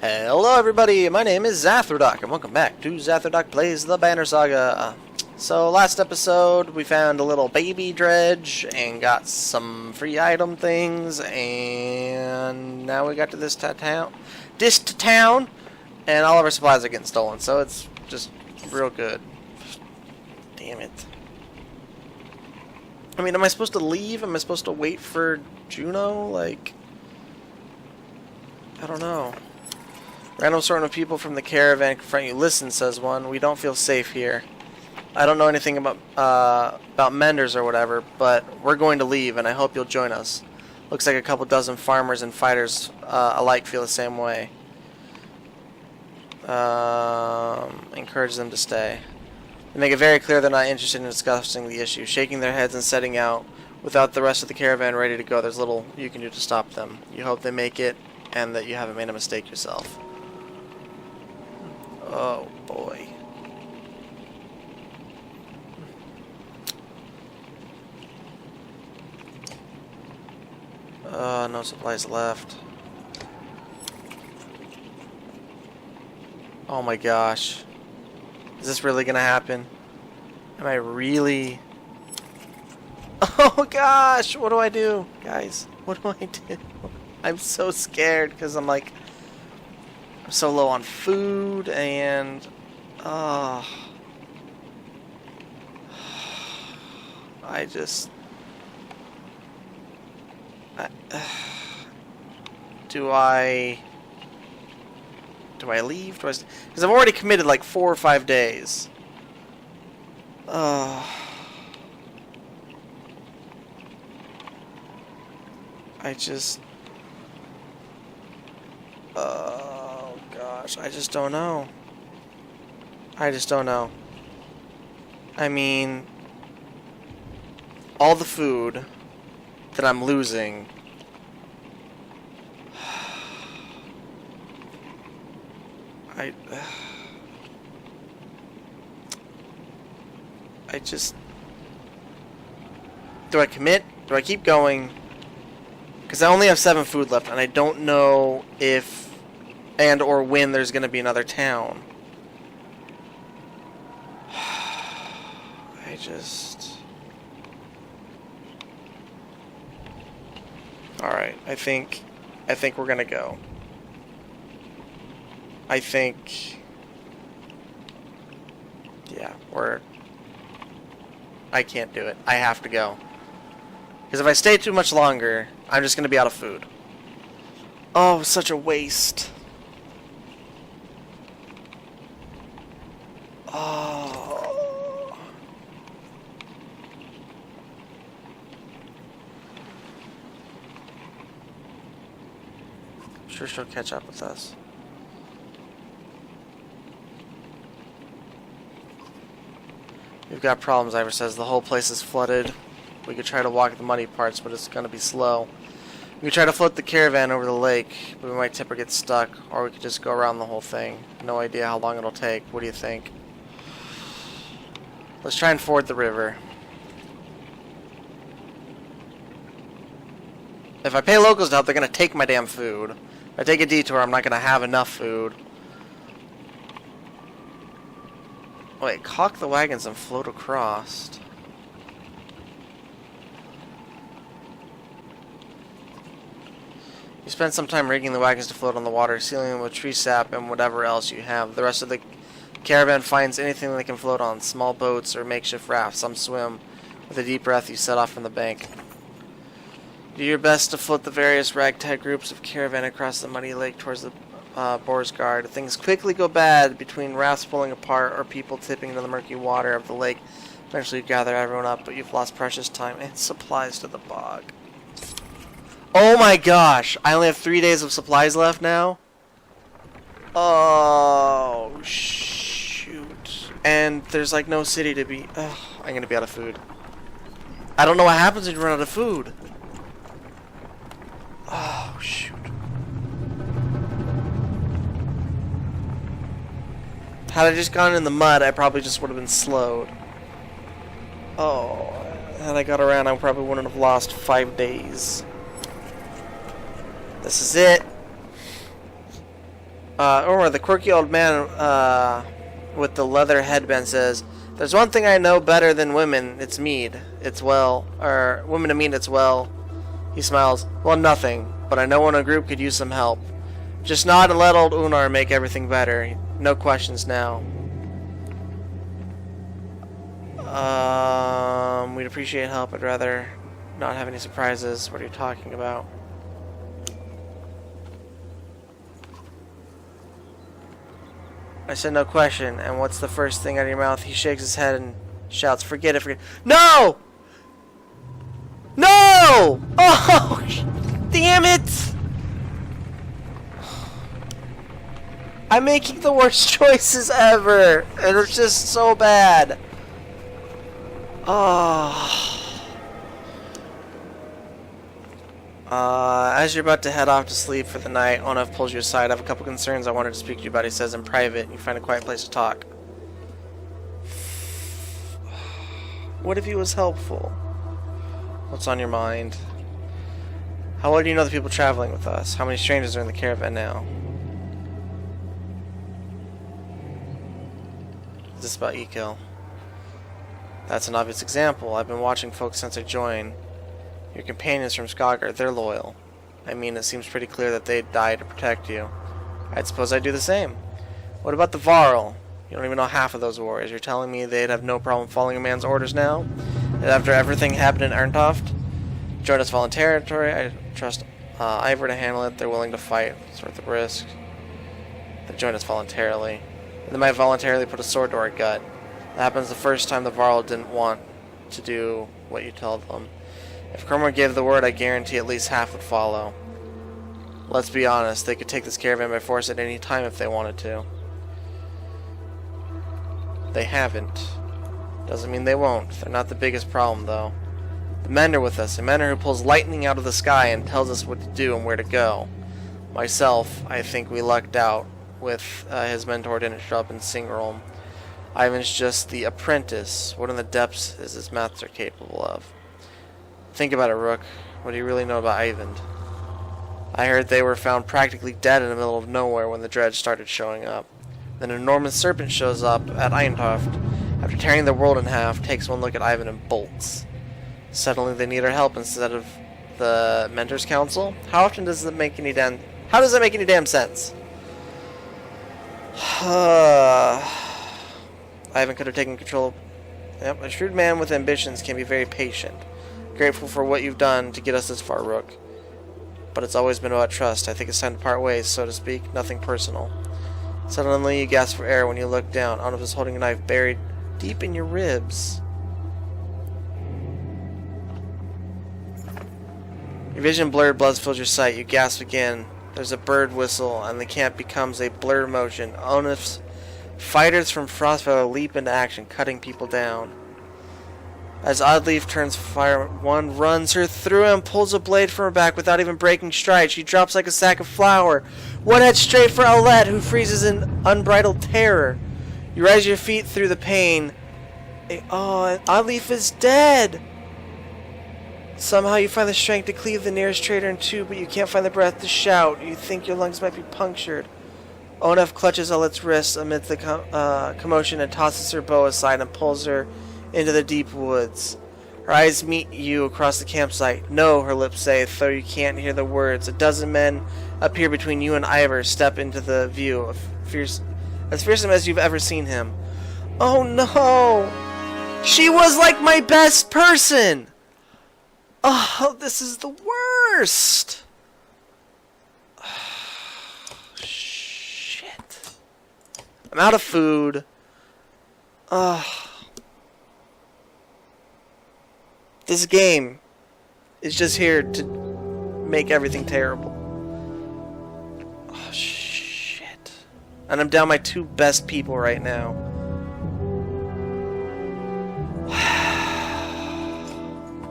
Hello everybody, my name is Zathrodock, and welcome back to Zathrodock Plays the Banner Saga. So last episode we found a little baby dredge and got some free item things, and now we got to this town, and all of our supplies are getting stolen, so it's just real good. Damn it. I mean, am I supposed to leave? Am I supposed to wait for Juno? Like, I don't know. Random sorting of people from the caravan confront you. Listen, says one. We don't feel safe here. I don't know anything about menders or whatever, but we're going to leave, and I hope you'll join us. Looks like a couple dozen farmers and fighters alike feel the same way. Encourage them to stay. They make it very clear they're not interested in discussing the issue, shaking their heads and setting out without the rest of the caravan ready to go. There's little you can do to stop them. You hope they make it and that you haven't made a mistake yourself. Oh boy. No supplies left. Oh my gosh. Is this really gonna happen? Am I really... Oh gosh! What do I do? Guys, what do I do? I'm so scared because I'm like... I'm so low on food and... I just... Do I leave? Because I've already committed like 4 or 5 days. I just... Oh gosh, I just don't know. I just don't know. I mean, all the food that I'm losing... I just... Do I commit? Do I keep going? Because I only have 7 food left, and I don't know if and or when there's going to be another town. I just... Alright, I think we're going to go. I think... Yeah, I can't do it. I have to go. Because if I stay too much longer, I'm just going to be out of food. Oh, such a waste. Oh. I'm sure she'll catch up with us. We've got problems, Ivor says. The whole place is flooded. We could try to walk the muddy parts, but it's going to be slow. We could try to float the caravan over the lake, but we might tip or get stuck, or we could just go around the whole thing. No idea how long it'll take. What do you think? Let's try and ford the river. If I pay locals to help, they're going to take my damn food. If I take a detour, I'm not going to have enough food. Wait, caulk the wagons and float across. You spend some time rigging the wagons to float on the water, sealing them with tree sap and whatever else you have. The rest of the caravan finds anything they can float on, small boats or makeshift rafts. Some swim. With a deep breath, you set off from the bank. Do your best to float the various ragtag groups of caravan across the muddy lake towards the Boar's Guard. Things quickly go bad between rafts pulling apart or people tipping into the murky water of the lake. Eventually you gather everyone up, but you've lost precious time and supplies to the bog. Oh my gosh! I only have 3 days of supplies left now? Oh, shoot. And there's like no city to be... Ugh, I'm gonna be out of food. I don't know what happens when you run out of food. Oh, shoot. Had I just gone in the mud, I probably just would have been slowed. Oh, had I got around, I probably wouldn't have lost 5 days. This is it. Or the quirky old man with the leather headband says, "There's one thing I know better than women. It's mead. It's well, or women to mead. It's well." He smiles. "Well, nothing. But I know when a group could use some help. Just nod and let old Unar make everything better. No questions now." We'd appreciate help. I'd rather not have any surprises. What are you talking about? I said no question, and what's the first thing out of your mouth? He shakes his head and shouts, "Forget it, forget it." No! No! Oh, damn it! I'm making the worst choices ever, and it's just so bad. Oh. As you're about to head off to sleep for the night, Onuf pulls you aside. I have a couple concerns I wanted to speak to you about, he says in private. You find a quiet place to talk. What if he was helpful? What's on your mind? How well do you know the people traveling with us? How many strangers are in the caravan now? Is this about Ekil? That's an obvious example. I've been watching folks since I joined. Your companions from Skagar, they're loyal. I mean, it seems pretty clear that they'd die to protect you. I'd suppose I'd do the same. What about the Varl? You don't even know half of those warriors. You're telling me they'd have no problem following a man's orders now? And after everything happened in Arntoft? Join us voluntarily. I trust Ivor to handle it. They're willing to fight. It's worth the risk. They join us voluntarily. And they might voluntarily put a sword to our gut. That happens the first time the Varl didn't want to do what you told them. If Cromwell gave the word, I guarantee at least half would follow. Let's be honest, they could take this caravan by force at any time if they wanted to. They haven't. Doesn't mean they won't. They're not the biggest problem, though. The Mender with us, a Mender who pulls lightning out of the sky and tells us what to do and where to go. Myself, I think we lucked out with his mentor didn't show up in Singerom. Ivan's just the apprentice. What in the depths is his master capable of? Think about it, Rook. What do you really know about Ivan? I heard they were found practically dead in the middle of nowhere when the Dredge started showing up. Then an enormous serpent shows up at Eintoft. After tearing the world in half, takes one look at Ivan and bolts. Suddenly they need our help instead of the Mentor's Council? How often does that make any damn... How does that make any damn sense? Ivan could have taken control. Yep, a shrewd man with ambitions can be very patient. Grateful for what you've done to get us this far, Rook. But it's always been about trust. I think it's time to part ways, so to speak. Nothing personal. Suddenly you gasp for air when you look down. Onuf is holding a knife buried deep in your ribs. Your vision blurred, blood fills your sight. You gasp again. There's a bird whistle, and the camp becomes a blurred motion. Onuf's fighters from Frostfell leap into action, cutting people down. As Oddleaf turns fire, one runs her through and pulls a blade from her back without even breaking stride. She drops like a sack of flour. One head straight for Aulette, who freezes in unbridled terror. You rise your feet through the pain. Oh, Oddleaf is dead! Somehow you find the strength to cleave the nearest traitor in two, but you can't find the breath to shout. You think your lungs might be punctured. Onuf clutches Aulette's wrists amidst the commotion and tosses her bow aside and pulls her into the deep woods. Her eyes meet you across the campsite. No, her lips say, though you can't hear the words. A dozen men appear between you and Ivor, step into the view, as fearsome as you've ever seen him. Oh no! She was like my best person! Oh, this is the worst! Shit. I'm out of food. This game is just here to make everything terrible. Oh, shit. And I'm down my two best people right now.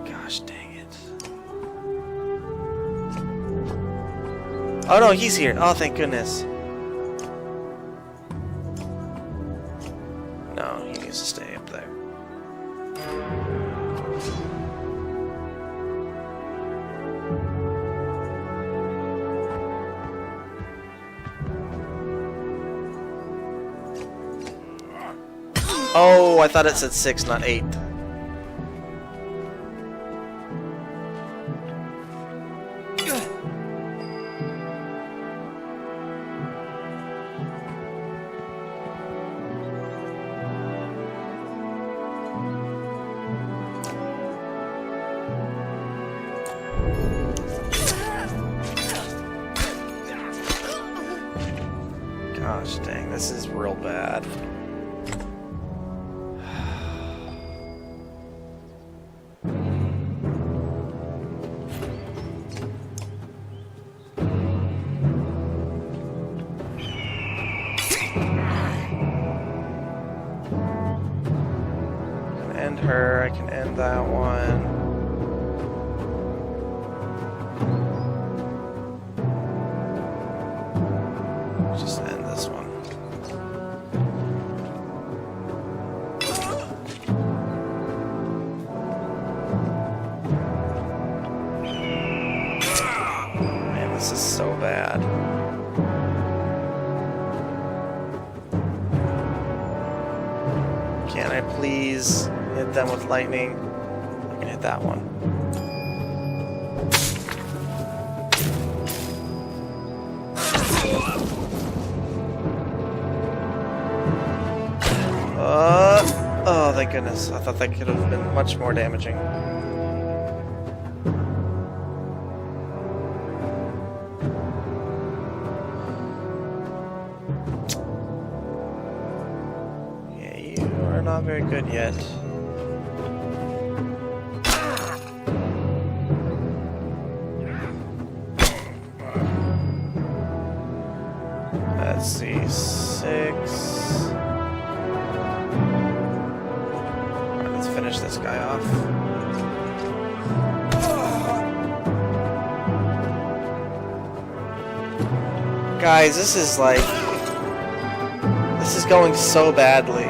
Gosh dang it. Oh no, he's here. Oh, thank goodness. No, he needs to stay up there. Oh, I thought it said 6, not 8. Gosh dang, this is real bad. End her, I can end that one. Just end this one. Man, this is so bad. Can I please hit them with lightning? I can hit that one. Oh, thank goodness. I thought that could have been much more damaging. Yeah, you are not very good yet. Let's see, 6. Finish this guy off. Guys, this is going so badly.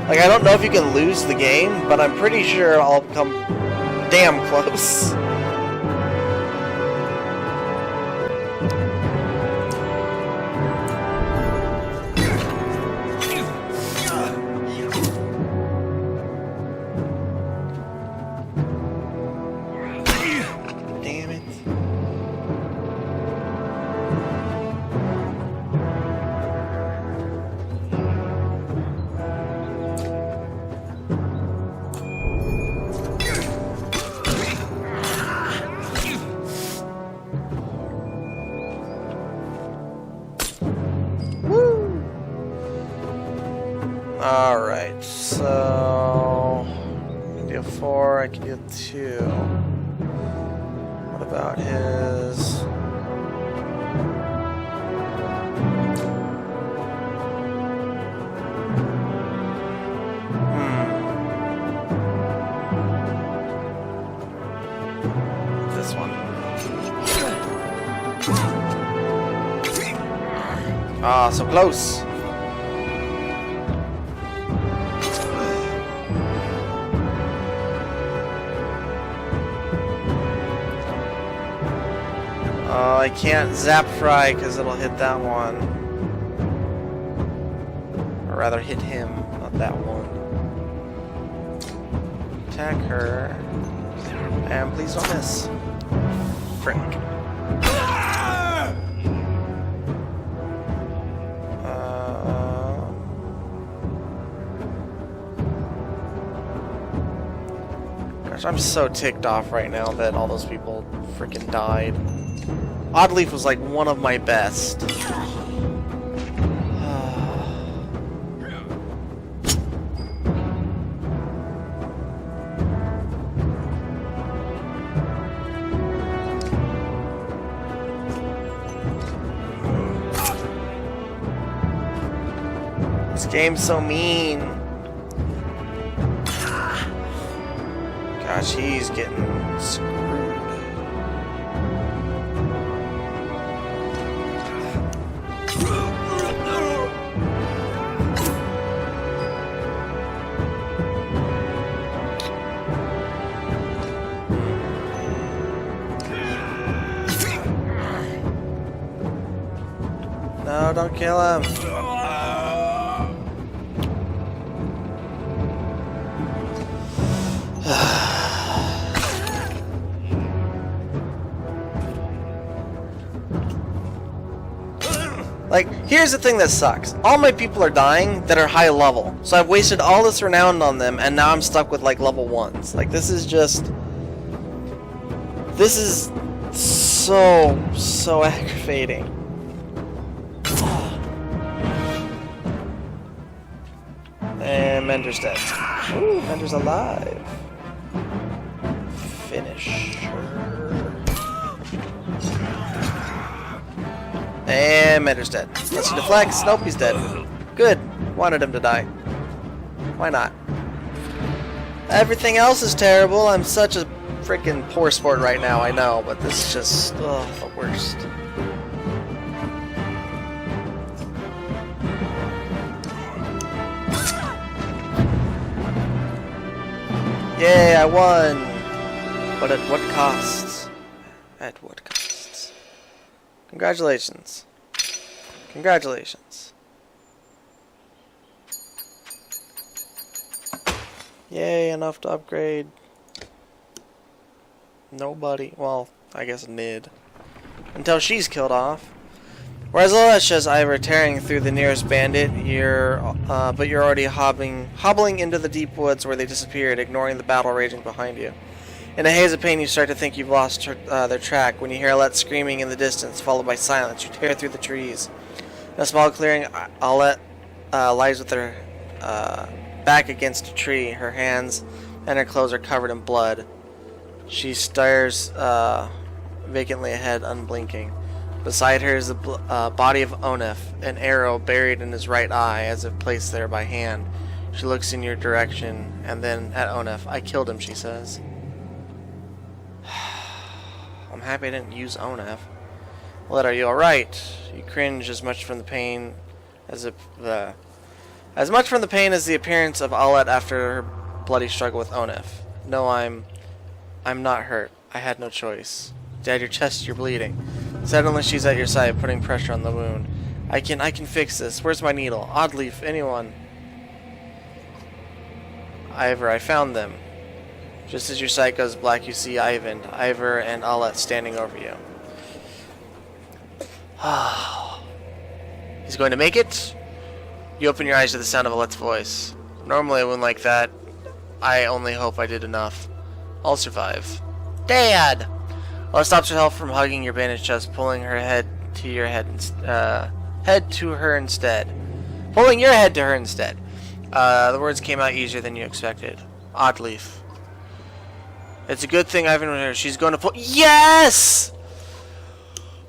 Like, I don't know if you can lose the game, but I'm pretty sure I'll come damn close. Alright, so I can do 4, I can do 2. What about his? This one. Ah, so close. I can't zap fry because it'll hit that one. Or rather hit him, not that one. Attack her. And please don't miss. Frick. Gosh, I'm so ticked off right now that all those people freaking died. Oddleaf was like one of my best. This game's so mean. Gosh, he's getting screwed. No, don't kill him. Like, here's the thing that sucks. All my people are dying that are high level. So I've wasted all this renown on them, and now I'm stuck with, like, level 1s. Like, this is just... This is so aggravating. And Mender's dead. Ooh, Mender's alive. Finish her. And Mender's dead. Unless he deflects. Nope, he's dead. Good. Wanted him to die. Why not? Everything else is terrible. I'm such a freaking poor sport right now, I know, but this is just the worst. Yay, I won! But at what cost? At what cost? Congratulations. Congratulations. Yay, enough to upgrade. Nobody. Well, I guess Nid. Until she's killed off. Whereas Loesch has Ivor tearing through the nearest bandit, but you're already hobbling into the deep woods where they disappeared, ignoring the battle raging behind you. In a haze of pain, you start to think you've lost their track when you hear Aulette screaming in the distance, followed by silence. You tear through the trees. In a small clearing, Aulette lies with her back against a tree. Her hands and her clothes are covered in blood. She stares vacantly ahead, unblinking. Beside her is the body of Onef, an arrow buried in his right eye, as if placed there by hand. She looks in your direction, and then at Onef. I killed him, she says. I'm happy I didn't use Onef. Well, are you alright? You cringe as much from the pain as the appearance of Aulette after her bloody struggle with Onef. No, I'm not hurt. I had no choice. Dad, your chest, you're bleeding. Suddenly she's at your side, putting pressure on the wound. I can fix this. Where's my needle? Oddleaf, anyone? Ivor, I found them. Just as your sight goes black, you see Ivor and Aulette standing over you. He's going to make it? You open your eyes to the sound of Aulette's voice. Normally when like that, I only hope I did enough. I'll survive. Dad! Aulette stops herself from hugging your bandaged chest, pulling her head to your head to her instead. Pulling your head to her instead. The words came out easier than you expected. Oddleaf. It's a good thing Ivan was here. She's going to pull. Yes!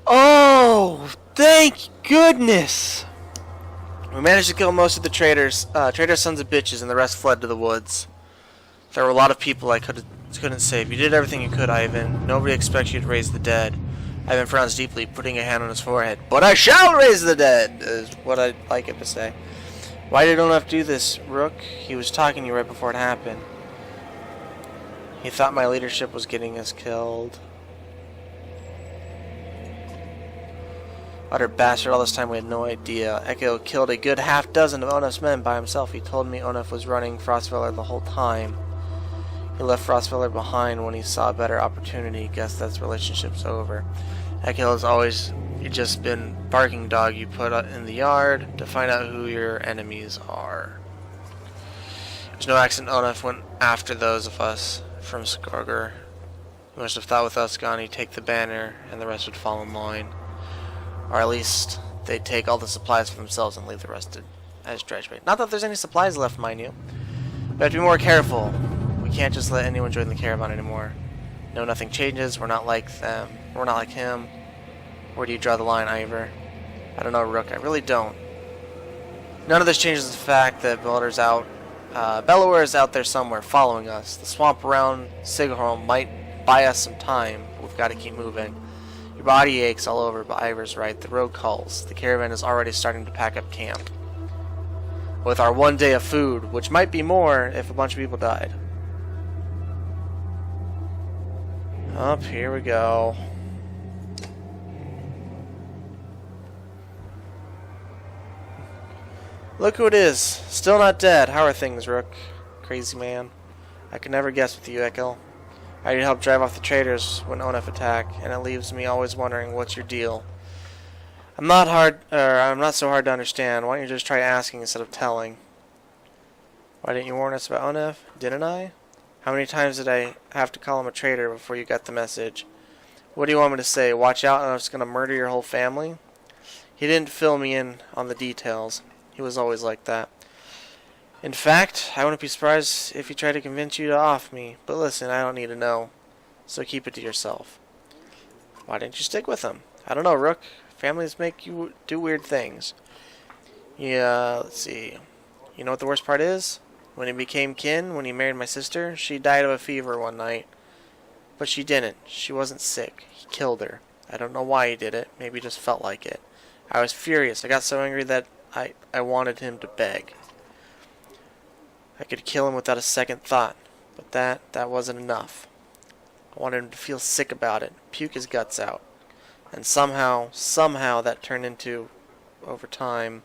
Oh, thank goodness! We managed to kill most of the traitors, sons of bitches, and the rest fled to the woods. There were a lot of people I couldn't save. You did everything you could, Ivan. Nobody expects you to raise the dead. Ivan frowns deeply, putting a hand on his forehead. But I shall raise the dead, is what I'd like him to say. Why did Onef do this, Rook? He was talking to you right before it happened. He thought my leadership was getting us killed. Utter bastard, all this time we had no idea. Echo killed a good half dozen of Onef's men by himself. He told me Onef was running Frostfeller the whole time. He left Frostfeller behind when he saw a better opportunity. Guess that's relationship's over. Echo has always just been barking dog you put in the yard to find out who your enemies are. There's no accident Onef went after those of us from Skorgr. You must have thought with us gone he'd take the banner and the rest would fall in line. Or at least they'd take all the supplies for themselves and leave the rest as dredge bait. Not that there's any supplies left, mind you. We have to be more careful. We can't just let anyone join the caravan anymore. No, nothing changes. We're not like them. We're not like him. Where do you draw the line, Ivor? I don't know, Rook. I really don't. None of this changes the fact that Bellower is out there somewhere following us. The swamp around Sigurholm might buy us some time, but we've got to keep moving. Your body aches all over, but Ivor's right. The road calls. The caravan is already starting to pack up camp. With our 1 day of food, which might be more if a bunch of people died. Up, here we go. Look who it is. Still not dead. How are things, Rook? Crazy man. I could never guess with you, Ekel. I need help drive off the traitors when Onef attack, and it leaves me always wondering what's your deal. I'm not so hard to understand. Why don't you just try asking instead of telling? Why didn't you warn us about Onef? Didn't I? How many times did I have to call him a traitor before you got the message? What do you want me to say? Watch out and I'm just going to murder your whole family? He didn't fill me in on the details. He was always like that. In fact, I wouldn't be surprised if he tried to convince you to off me. But listen, I don't need to know. So keep it to yourself. Why didn't you stick with him? I don't know, Rook. Families make you do weird things. Yeah, let's see. You know what the worst part is? When he became kin, when he married my sister, she died of a fever one night. But she didn't. She wasn't sick. He killed her. I don't know why he did it. Maybe he just felt like it. I was furious. I got so angry that I wanted him to beg. I could kill him without a second thought. But that wasn't enough. I wanted him to feel sick about it. Puke his guts out. And somehow that turned into, over time,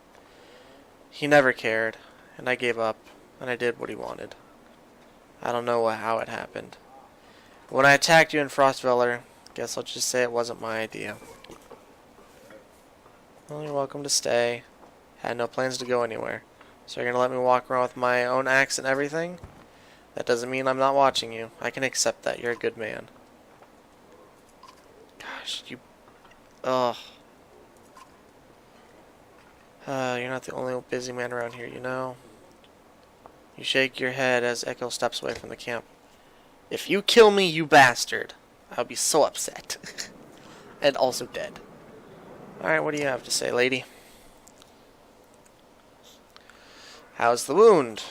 he never cared. And I gave up. And I did what he wanted. I don't know how it happened. When I attacked you in Frostveller, guess I'll just say it wasn't my idea. Well, you're welcome to stay. Had no plans to go anywhere. So you're gonna let me walk around with my own axe and everything? That doesn't mean I'm not watching you. I can accept that. You're a good man. Gosh, you... Ugh. You're not the only busy man around here, you know? You shake your head as Echo steps away from the camp. If you kill me, you bastard, I'll be so upset. And also dead. Alright, what do you have to say, lady? How's the wound?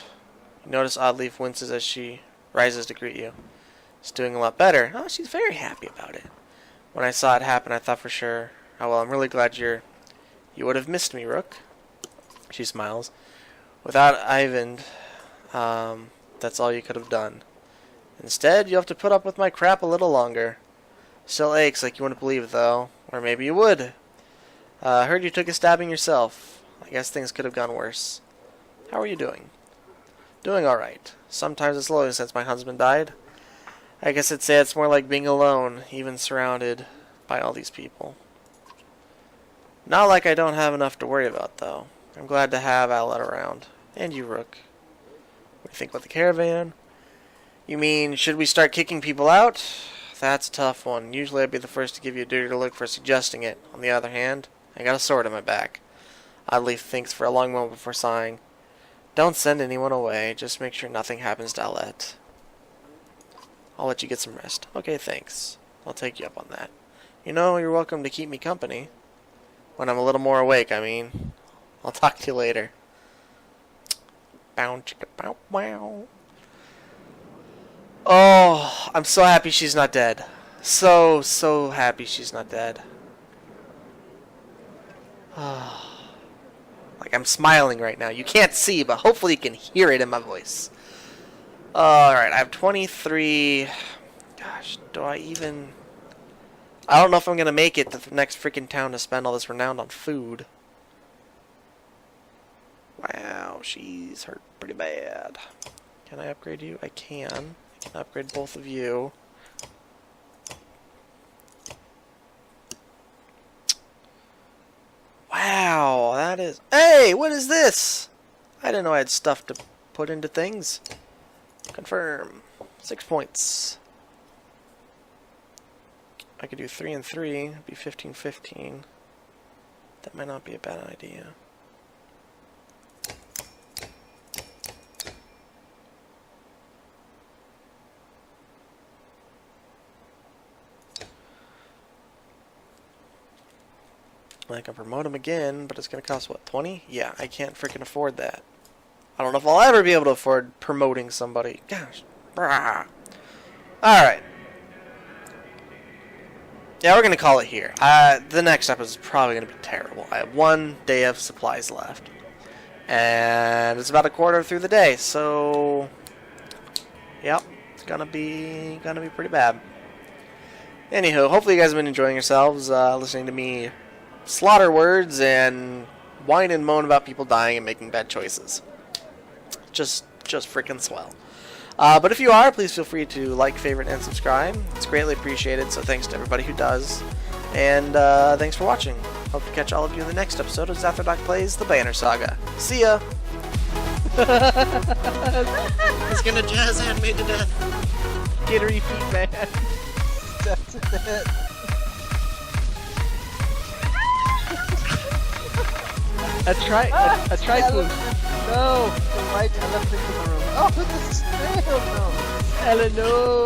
You notice Oddleaf winces as she rises to greet you. It's doing a lot better. Oh, she's very happy about it. When I saw it happen, I thought for sure, oh well, I'm really glad you would have missed me, Rook. She smiles. Without Ivan, that's all you could have done. Instead, you'll have to put up with my crap a little longer. Still aches like you wouldn't believe, though. Or maybe you would. I heard you took a stabbing yourself. I guess things could have gone worse. How are you doing? Doing alright. Sometimes it's lonely since my husband died. I guess I'd say it's more like being alone, even surrounded by all these people. Not like I don't have enough to worry about, though. I'm glad to have Alet around. And you, Rook. What do you think about the caravan? You mean, should we start kicking people out? That's a tough one. Usually I'd be the first to give you a dirty look for suggesting it. On the other hand, I got a sword in my back. Oddleaf thinks for a long moment before sighing. Don't send anyone away. Just make sure nothing happens to Alet. I'll let you get some rest. Okay, thanks. I'll take you up on that. You know, you're welcome to keep me company. When I'm a little more awake, I mean. I'll talk to you later. Bow, chicka, bow, wow. Oh, I'm so happy she's not dead. So happy she's not dead. Like, I'm smiling right now. You can't see, but hopefully you can hear it in my voice. Alright, I have 23... Gosh, do I even... I don't know if I'm going to make it to the next freaking town to spend all this renown on food. Wow, she's hurt pretty bad. Can I upgrade you? I can. I can upgrade both of you. Wow, that is... Hey, what is this? I didn't know I had stuff to put into things. Confirm. 6 points. I could do 3 and 3. It'd be 15-15. That might not be a bad idea. I can promote him again, but it's going to cost, what, 20? Yeah, I can't freaking afford that. I don't know if I'll ever be able to afford promoting somebody. Gosh. Brah. Alright. Yeah, we're going to call it here. The next episode is probably going to be terrible. I have 1 day of supplies left. And it's about a quarter through the day, so... Yep, it's going to be pretty bad. Anywho, hopefully you guys have been enjoying yourselves, listening to me slaughter words and whine and moan about people dying and making bad choices. Just freaking swell. But if you are, please feel free to like, favorite, and subscribe. It's greatly appreciated, so thanks to everybody who does. And thanks for watching. Hope to catch all of you in the next episode of Zathrodock Plays The Banner Saga. See ya! He's gonna jazz hand me to death. Skittery feet, man. That's it. A trifle. No! The right elephant in the room. Oh, this is fail! No! Eleanor!